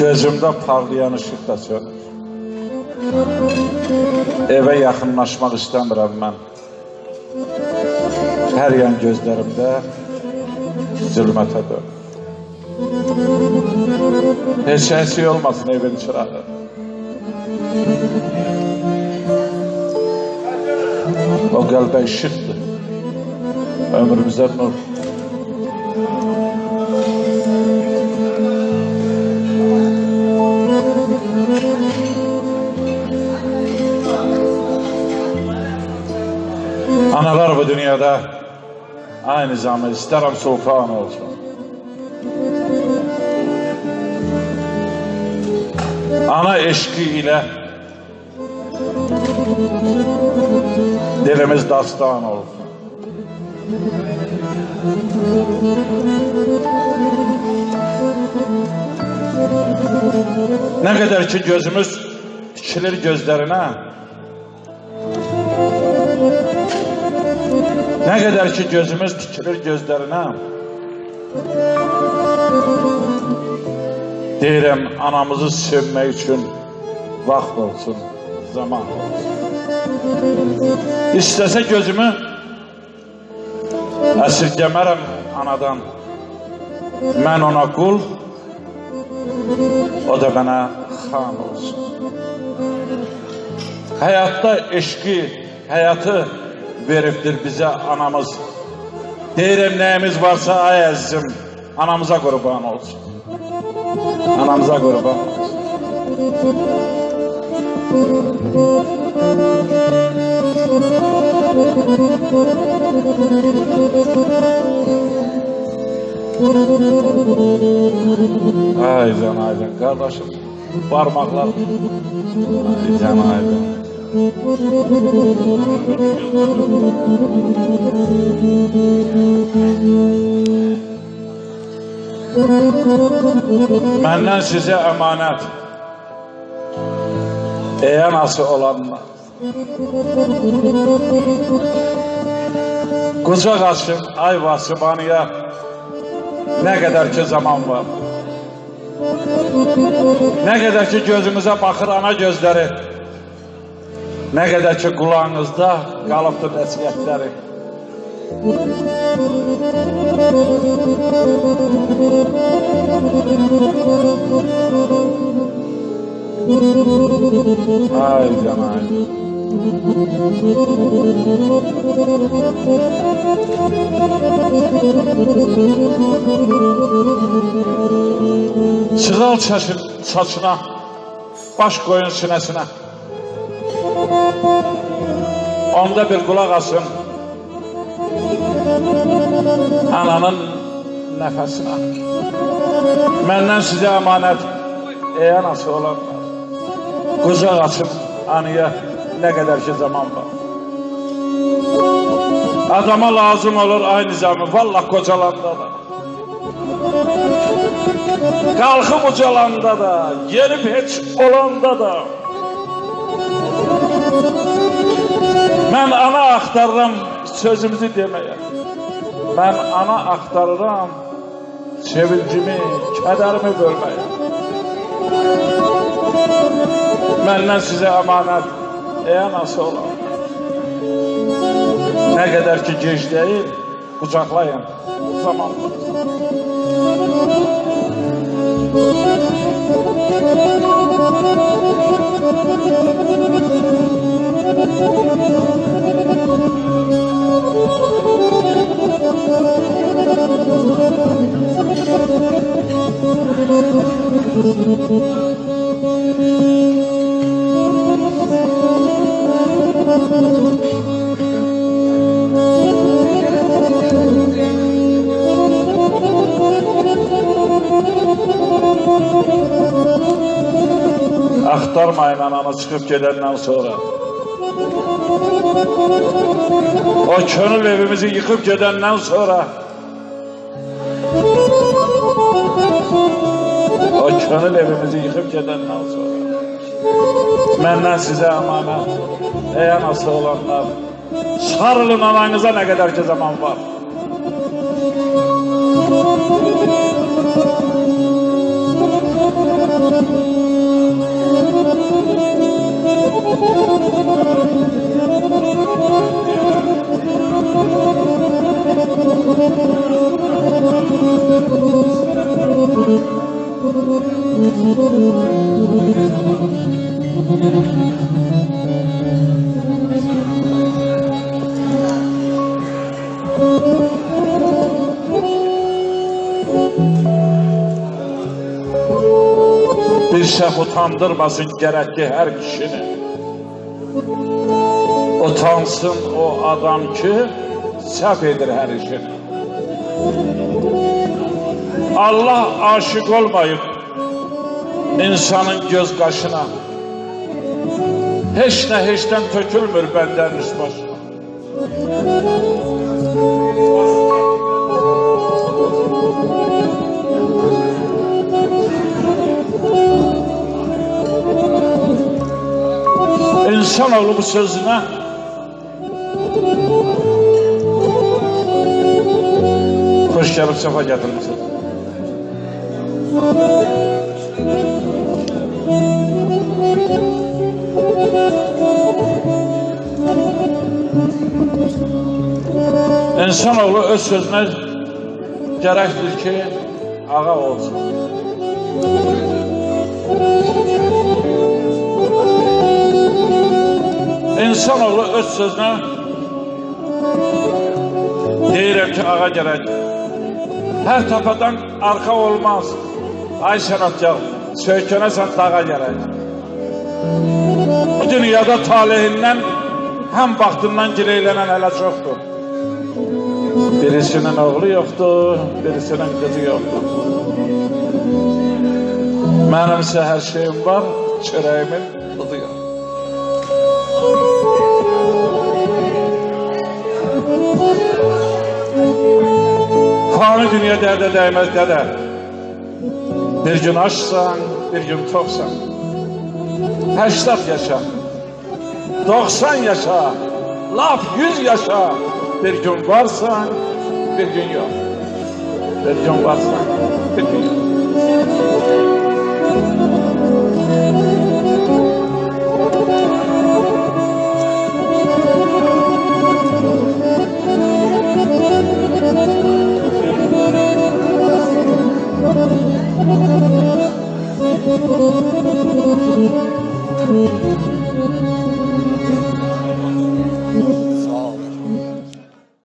Gözümdə parlayan ışıq da sönür. Evə yaxınlaşmaq istəmirəm mən. Hər yan gözlərimdə zülmətə dönür. Heç şey olmasın evin çırağı. O qəlbə işıqdır. Ömrümüzə nur. Analar bu dünyada aynı zamanda isterim sultan olsun. Ana eşki ile dilimiz dastan olsun. Ne kadar ki gözümüz dikilir gözlerine, ne kadar ki gözümüz dikilir gözlerine, deyirəm anamızı sevmək üçün vaxt olsun, zaman olsun. İstəsə gözümü əsirgəmərəm anadan. Mən ona qul, o da mənə xan olsun. Həyatda eşqi, həyatı veribdir bizə anamız. Deyirəm nəyimiz varsa ay əzizim, anamıza qurban olsun. Anamıza qurban olsun. Aycan, aycan, kardeşim, parmaklar. Aycan, aycan. Məndən sizə əmanət, anası olanlar. Qucaq açın, ay vasıbanıya, nə qədər ki zaman var. Nə qədər ki gözümüzə baxır ana gözləri, nə qədər ki qulağınızda qalıbdır nəsiyyətləri. Ay canay. Sığal saçına, baş koyun sinəsinə. Onda bir qulaq asın ananın nəfəsinə. Məndən sizə əmanət, anası olanlar. Qucaq açıb anıya nə qədər ki zaman var. Adama lazım olur aynı zaman, vallah qocalanda da, qalxıb ucalanda da, gelib heç olanda da. Mən ana axtarıram sözümüzü deməyə. Mən ana axtarıram sevincimi, kədərimi bölməyə. Məndən sizə əmanət, anası olan. Nə qədər ki gec deyil, qucaqlayın, zaman var. Axtarmayın ananı çıxıb gedəndən sonra. O könül evimizi yıkıb gedəndən sonra. O könül evimizi yıkıb gedəndən sonra. Məndən sizə əmanət, anası olanlar. Sarılın ananıza nə qədər ki zaman var. Bir şef utandırmasın gerek ki her kişini. Utansın o adam ki sef edir her işini. Allah aşık olmayıp insanın göz kaşına, hiç ne hiçten tökülmür benden üst başına. İnsanoğlu bu sözüne hoş gelip sefa getirmişsin. İnsanoğlu öz sözüne gerektir ki ağa olsun. İnsanoğlu öz sözüne deyirəm ki ağa gerek. Her tapadan arka olmaz. Ay sanatkar, söykönəsən dağa gerek. Bu dünyada talihinden hem baktından gileylenen hele çoktur. Birisinin oğlu yoktur, birisinin kızı yoktur. Benimse her şeyim var, çöreğimin tadı yok. Fani dünya derde değmez dede. Bir gün açsan, bir gün toksan. 80 yaşa, 90 yaşa, laf 100 yaşa. Bir gün varsan, bir gün yok. Bir gün varsan, bir gün yok.